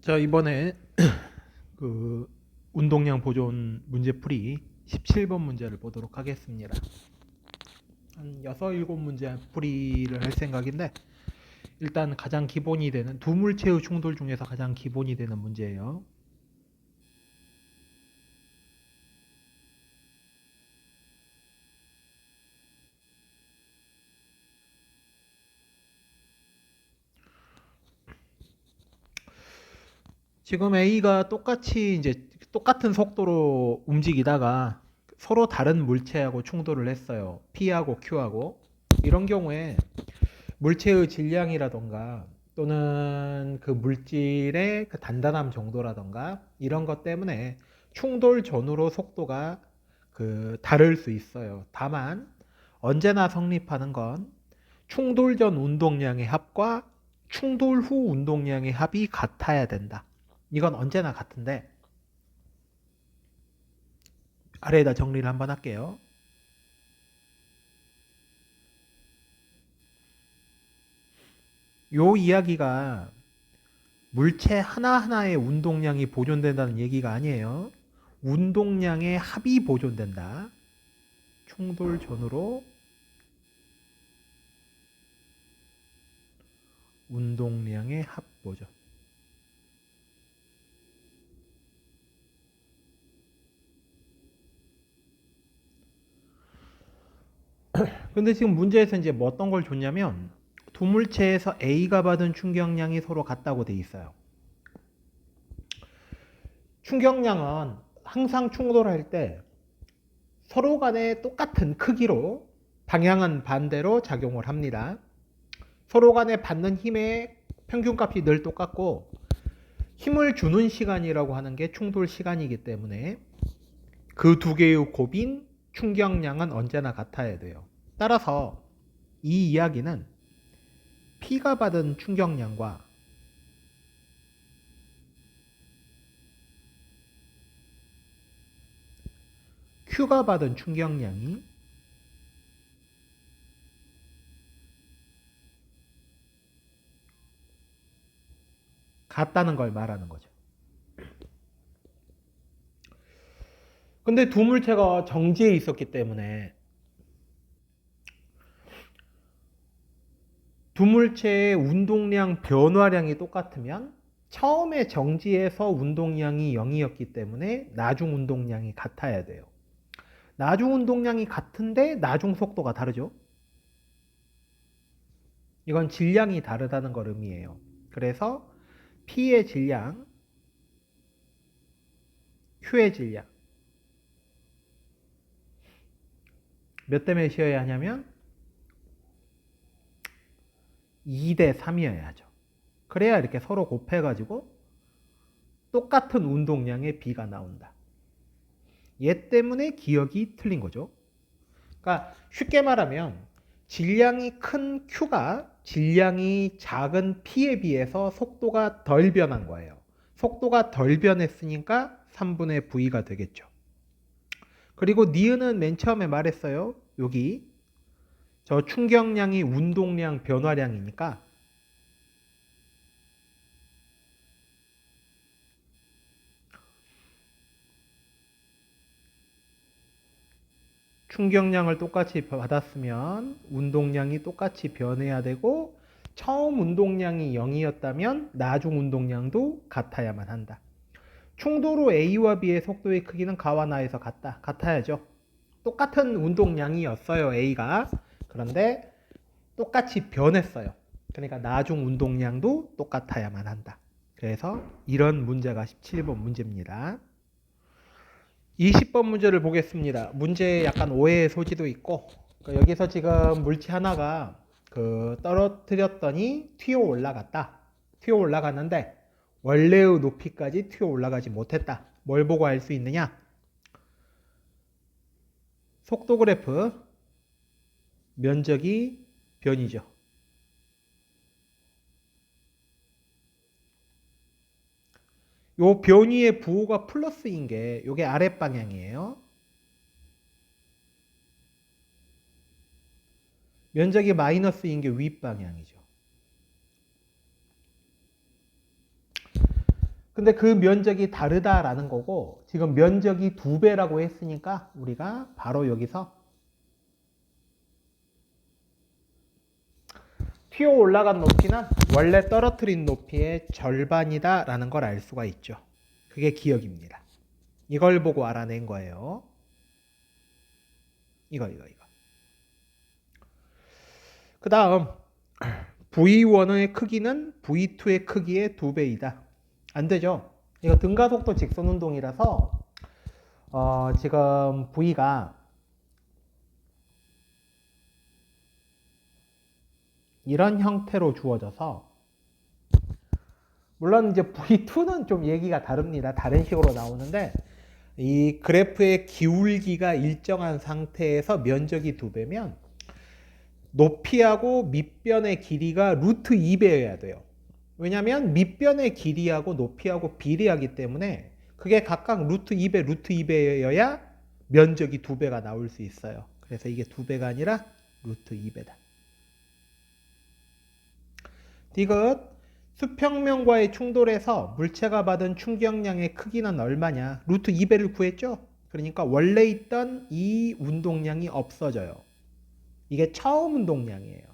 자, 이번에 그 운동량 보존 문제풀이 17번 문제를 보도록 하겠습니다. 한 6, 7문제 풀이를 할 생각인데 일단 가장 기본이 되는 두 물체의 충돌 중에서 가장 기본이 되는 문제예요. 지금 A가 똑같은 속도로 움직이다가 서로 다른 물체하고 충돌을 했어요. P하고 Q하고. 이런 경우에 물체의 질량이라던가 또는 그 물질의 그 단단함 정도라던가 이런 것 때문에 충돌 전후로 속도가 다를 수 있어요. 다만 언제나 성립하는 건 충돌 전 운동량의 합과 충돌 후 운동량의 합이 같아야 된다. 이건 언제나 같은데 아래에다 정리를 한번 할게요. 요 이야기가 물체 하나하나의 운동량이 보존된다는 얘기가 아니에요. 운동량의 합이 보존된다. 충돌 전후로 운동량의 합 보존. 근데 지금 문제에서 이제 뭐 어떤 걸 줬냐면 두 물체에서 A가 받은 충격량이 서로 같다고 돼 있어요. 충격량은 항상 충돌할 때 서로 간에 똑같은 크기로 방향은 반대로 작용을 합니다. 서로 간에 받는 힘의 평균값이 늘 똑같고 힘을 주는 시간이라고 하는 게 충돌 시간이기 때문에 그 두 개의 곱인 충격량은 언제나 같아야 돼요. 따라서 이 이야기는 P가 받은 충격량과 Q가 받은 충격량이 같다는 걸 말하는 거죠. 근데 두 물체가 정지해 있었기 때문에 두 물체의 운동량 변화량이 똑같으면 처음에 정지에서 운동량이 0이었기 때문에 나중 운동량이 같아야 돼요. 나중 운동량이 같은데 나중 속도가 다르죠. 이건 질량이 다르다는 걸 의미해요. 그래서 P의 질량, Q의 질량 몇 대 몇이어야 하냐면 2대 3이어야 하죠. 그래야 이렇게 서로 곱해가지고 똑같은 운동량의 B가 나온다. 얘 때문에 기억이 틀린 거죠. 그러니까 쉽게 말하면 질량이 큰 Q가 질량이 작은 P에 비해서 속도가 덜 변한 거예요. 속도가 덜 변했으니까 3분의 V가 되겠죠. 그리고 니은은 맨 처음에 말했어요. 여기 저 충격량이 운동량 변화량이니까 충격량을 똑같이 받았으면 운동량이 똑같이 변해야 되고 처음 운동량이 0이었다면 나중 운동량도 같아야만 한다. 충돌 후 A와 B의 속도의 크기는 가와 나에서 같아야죠. 똑같은 운동량이었어요, A가. 그런데 똑같이 변했어요. 그러니까 나중 운동량도 똑같아야만 한다. 그래서 이런 문제가 17번 문제입니다. 20번 문제를 보겠습니다. 문제에 약간 오해의 소지도 있고 여기서 지금 물체 하나가 떨어뜨렸더니 튀어 올라갔다. 튀어 올라갔는데 원래의 높이까지 튀어 올라가지 못했다. 뭘 보고 알 수 있느냐? 속도 그래프 면적이 변이죠. 요 변이의 부호가 플러스인 게 요게 아랫방향이에요. 면적이 마이너스인 게 윗방향이죠. 근데 그 면적이 다르다라는 거고 지금 면적이 2배라고 했으니까 우리가 바로 여기서 튀어 올라간 높이는 원래 떨어뜨린 높이의 절반이다 라는 걸 알 수가 있죠. 그게 기억입니다. 이걸 보고 알아낸 거예요. 이거. 그 다음 V1의 크기는 V2의 크기의 2배이다. 안 되죠. 이거 등가속도 직선 운동이라서 지금 V가 이런 형태로 주어져서 물론 이제 V2는 좀 얘기가 다릅니다. 다른 식으로 나오는데 이 그래프의 기울기가 일정한 상태에서 면적이 2배면 높이하고 밑변의 길이가 루트 2배여야 돼요. 왜냐하면 밑변의 길이하고 높이하고 비례하기 때문에 그게 각각 루트 2배여야 면적이 2배가 나올 수 있어요. 그래서 이게 2배가 아니라 루트 2배다. 디귿 수평면과의 충돌에서 물체가 받은 충격량의 크기는 얼마냐? 루트 2배를 구했죠? 그러니까 원래 있던 이 운동량이 없어져요. 이게 처음 운동량이에요.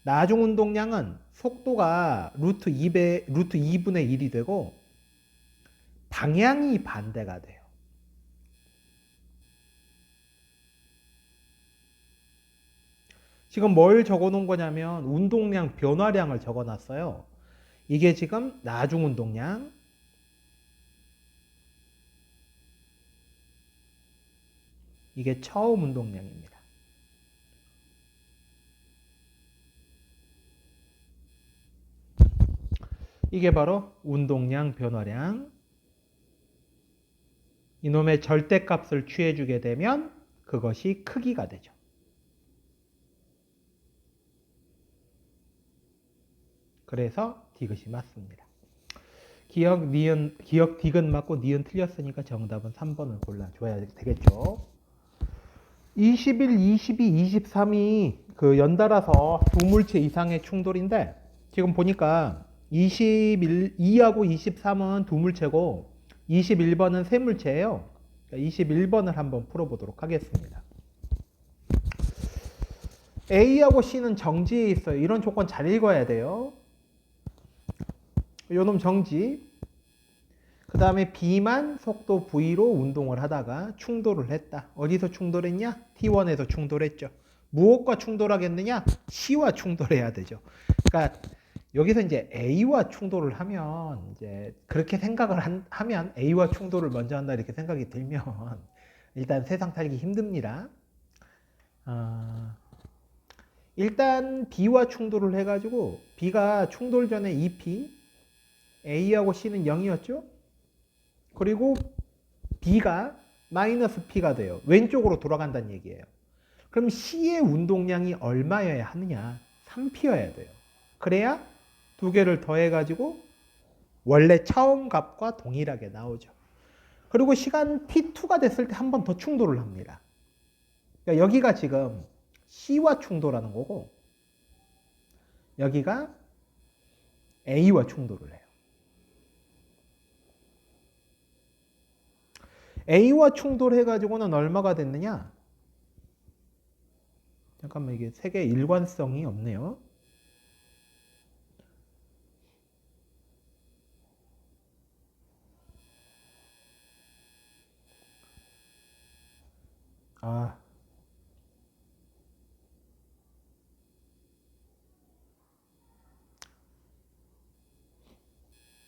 나중 운동량은 속도가 루트 2분의 1이 되고 방향이 반대가 돼요. 지금 뭘 적어 놓은 거냐면 운동량 변화량을 적어 놨어요. 이게 지금 나중 운동량, 이게 처음 운동량입니다. 이게 바로 운동량 변화량. 이놈의 절대값을 취해주게 되면 그것이 크기가 되죠. 그래서 디귿이 맞습니다. 기억 디귿 맞고 니은 틀렸으니까 정답은 3번을 골라줘야 되겠죠. 21, 22, 23이 그 연달아서 두 물체 이상의 충돌인데 지금 보니까 22하고 23은 두 물체고 21번은 세 물체예요. 21번을 한번 풀어보도록 하겠습니다. A하고 C는 정지에 있어요. 이런 조건 잘 읽어야 돼요. 요놈 정지. 그 다음에 B만 속도 V로 운동을 하다가 충돌을 했다. 어디서 충돌했냐? T1에서 충돌했죠. 무엇과 충돌하겠느냐? C와 충돌해야 되죠. 그러니까 여기서 이제 A와 충돌을 하면 이제 그렇게 생각을 하면 A와 충돌을 먼저 한다 이렇게 생각이 들면 일단 세상 살기 힘듭니다. 일단 B와 충돌을 해가지고 B가 충돌 전에 2P, A하고 C는 0이었죠? 그리고 B가 마이너스 P가 돼요. 왼쪽으로 돌아간다는 얘기예요. 그럼 C의 운동량이 얼마여야 하느냐? 3P여야 돼요. 그래야 두 개를 더해가지고 원래 처음 값과 동일하게 나오죠. 그리고 시간 T2가 됐을 때 한 번 더 충돌을 합니다. 그러니까 여기가 지금 C와 충돌하는 거고 여기가 A와 충돌을 해요. A와 충돌해가지고는 얼마가 됐느냐? 잠깐만 이게 색의 일관성이 없네요.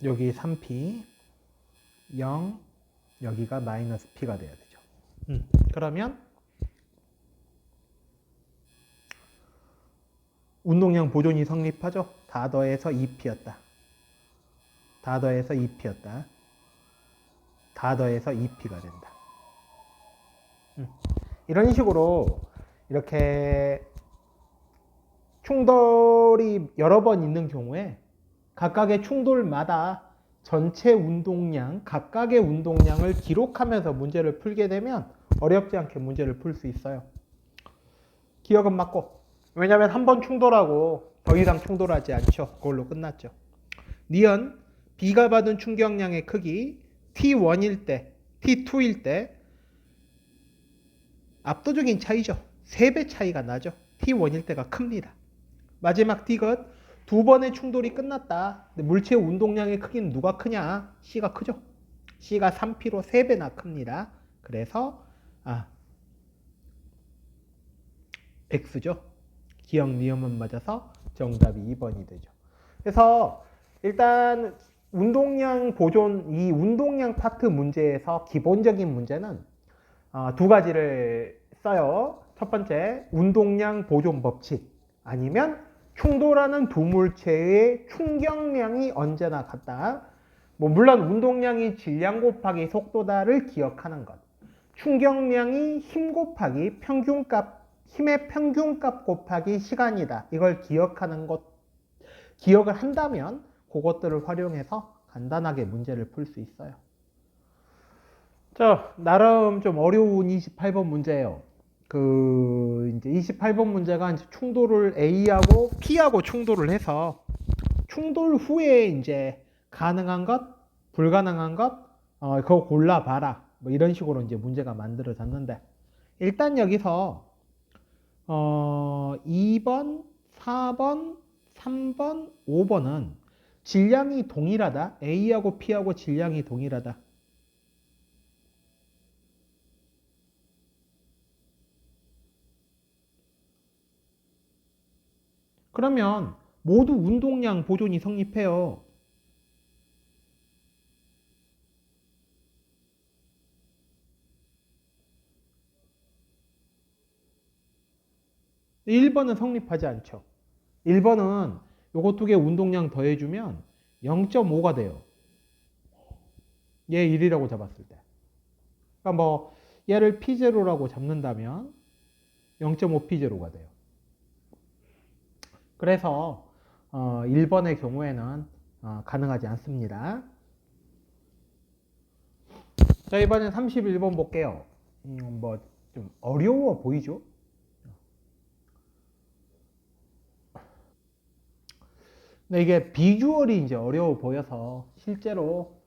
여기 3P 0 여기가 마이너스 P가 돼야 되죠. 그러면 운동량 보존이 성립하죠. 다 더해서 2P였다. 다 더해서 2P였다. 다 더해서 2P가 된다. 이런 식으로 이렇게 충돌이 여러 번 있는 경우에 각각의 충돌마다 전체 운동량, 각각의 운동량을 기록하면서 문제를 풀게 되면 어렵지 않게 문제를 풀 수 있어요. 기억은 맞고. 왜냐하면 한 번 충돌하고 더 이상 충돌하지 않죠. 그걸로 끝났죠. 니은 B가 받은 충격량의 크기 T1일 때, T2일 때 압도적인 차이죠. 3배 차이가 나죠. T1일 때가 큽니다. 마지막 D것 두 번의 충돌이 끝났다. 근데 물체 운동량의 크기는 누가 크냐? C가 크죠. C가 3P로 3배나 큽니다. 그래서 X죠. 기억 니은만 맞아서 정답이 2번이 되죠. 그래서 일단 운동량 보존, 이 운동량 파트 문제에서 기본적인 문제는 두 가지를 써요. 첫 번째, 운동량 보존 법칙 아니면 충돌하는 두 물체의 충격량이 언제나 같다. 물론 운동량이 질량 곱하기 속도다를 기억하는 것. 충격량이 힘 곱하기 평균값, 힘의 평균값 곱하기 시간이다. 이걸 기억하는 것, 기억을 한다면 그것들을 활용해서 간단하게 문제를 풀 수 있어요. 자, 나름 좀 어려운 28번 문제예요. 이제 28번 문제가 이제 충돌을 A하고 P하고 충돌을 해서 충돌 후에 이제 가능한 것, 불가능한 것, 그거 골라봐라. 뭐 이런 식으로 이제 문제가 만들어졌는데, 일단 여기서 2번, 4번, 3번, 5번은 질량이 동일하다. A하고 P하고 질량이 동일하다. 그러면 모두 운동량 보존이 성립해요. 1번은 성립하지 않죠. 1번은 요거 두 개 운동량 더해주면 0.5가 돼요. 얘 1이라고 잡았을 때. 그러니까 뭐 얘를 P0라고 잡는다면 0.5 P0가 돼요. 그래서 1번의 경우에는 가능하지 않습니다. 자, 이번엔 31번 볼게요. 뭐 좀 어려워 보이죠? 근데 이게 비주얼이 이제 어려워 보여서 실제로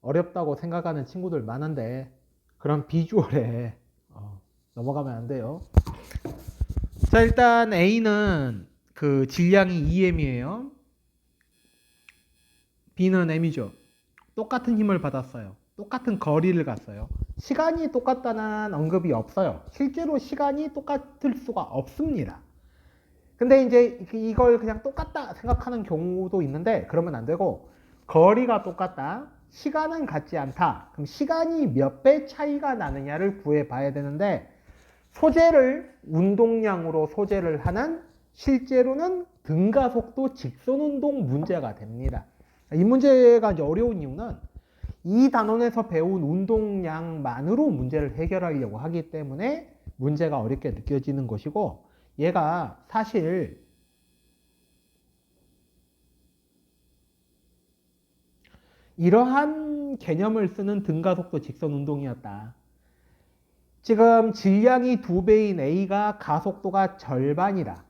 어렵다고 생각하는 친구들 많은데 그런 비주얼에 넘어가면 안 돼요. 자, 일단 A는 그 질량이 2m이에요. B는 m이죠. 똑같은 힘을 받았어요. 똑같은 거리를 갔어요. 시간이 똑같다는 언급이 없어요. 실제로 시간이 똑같을 수가 없습니다. 근데 이제 이걸 그냥 똑같다 생각하는 경우도 있는데 그러면 안 되고, 거리가 똑같다, 시간은 같지 않다. 그럼 시간이 몇 배 차이가 나느냐를 구해 봐야 되는데, 소재를 운동량으로 소재를 하는 실제로는 등가속도 직선운동 문제가 됩니다. 이 문제가 이제 어려운 이유는 이 단원에서 배운 운동량만으로 문제를 해결하려고 하기 때문에 문제가 어렵게 느껴지는 것이고, 얘가 사실 이러한 개념을 쓰는 등가속도 직선운동이었다. 지금 질량이 2배인 A가 가속도가 절반이다.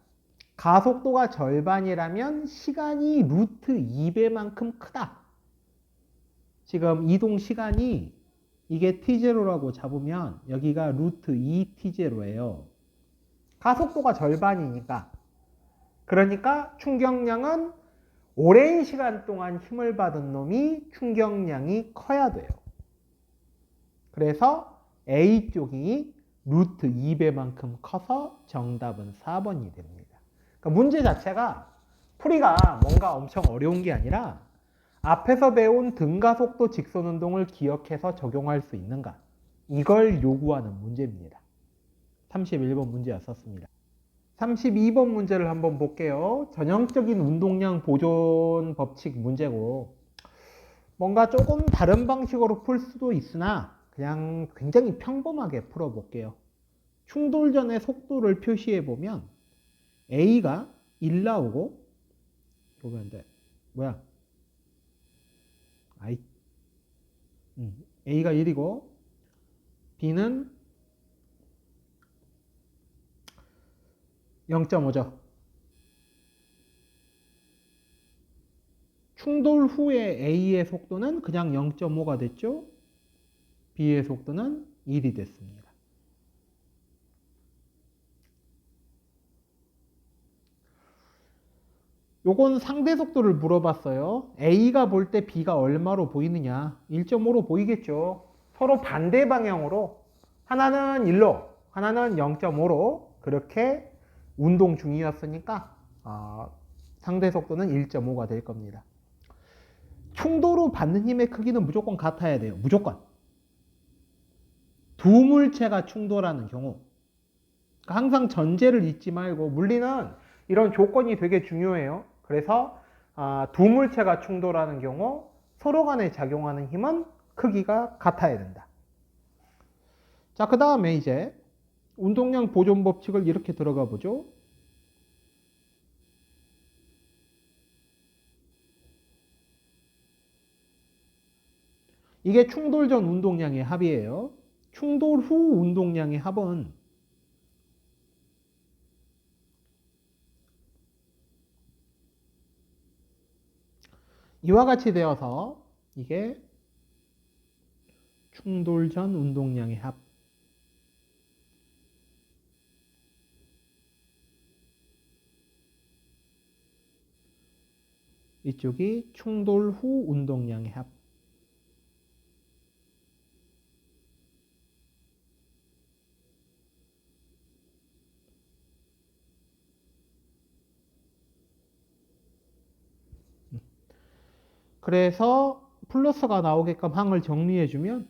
가속도가 절반이라면 시간이 루트 2배만큼 크다. 지금 이동 시간이 이게 t0라고 잡으면 여기가 루트 2t0예요. 가속도가 절반이니까. 그러니까 충격량은 오랜 시간 동안 힘을 받은 놈이 충격량이 커야 돼요. 그래서 A 쪽이 루트 2배만큼 커서 정답은 4번이 됩니다. 그러니까 문제 자체가 풀이가 뭔가 엄청 어려운 게 아니라 앞에서 배운 등가속도 직선운동을 기억해서 적용할 수 있는가, 이걸 요구하는 문제입니다. 31번 문제였었습니다. 32번 문제를 한번 볼게요. 전형적인 운동량 보존 법칙 문제고, 뭔가 조금 다른 방식으로 풀 수도 있으나 그냥 굉장히 평범하게 풀어볼게요. 충돌 전의 속도를 표시해 보면 A가 1 나오고, 보면 돼. 뭐야? A가 1이고 B는 0.5죠. 충돌 후에 A의 속도는 그냥 0.5가 됐죠. B의 속도는 1이 됐습니다. 요건 상대 속도를 물어봤어요. A가 볼 때 B가 얼마로 보이느냐? 1.5로 보이겠죠. 서로 반대 방향으로 하나는 1로 하나는 0.5로 그렇게 운동 중이었으니까 상대 속도는 1.5가 될 겁니다. 충돌 후 받는 힘의 크기는 무조건 같아야 돼요. 무조건. 두 물체가 충돌하는 경우 그러니까 항상 전제를 잊지 말고 물리는 이런 조건이 되게 중요해요. 그래서 두 물체가 충돌하는 경우 서로 간에 작용하는 힘은 크기가 같아야 된다. 자, 그 다음에 이제 운동량 보존 법칙을 이렇게 들어가 보죠. 이게 충돌 전 운동량의 합이에요. 충돌 후 운동량의 합은 이와 같이 되어서 이게 충돌 전 운동량의 합. 이쪽이 충돌 후 운동량의 합. 그래서 플러스가 나오게끔 항을 정리해주면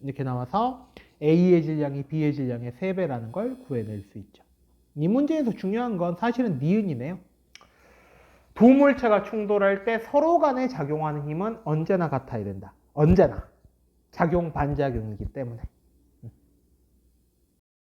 이렇게 나와서 A의 질량이 B의 질량의 3배라는 걸 구해낼 수 있죠. 이 문제에서 중요한 건 사실은 니은이네요. 두 물체가 충돌할 때 서로 간에 작용하는 힘은 언제나 같아야 된다. 언제나. 작용 반작용이기 때문에.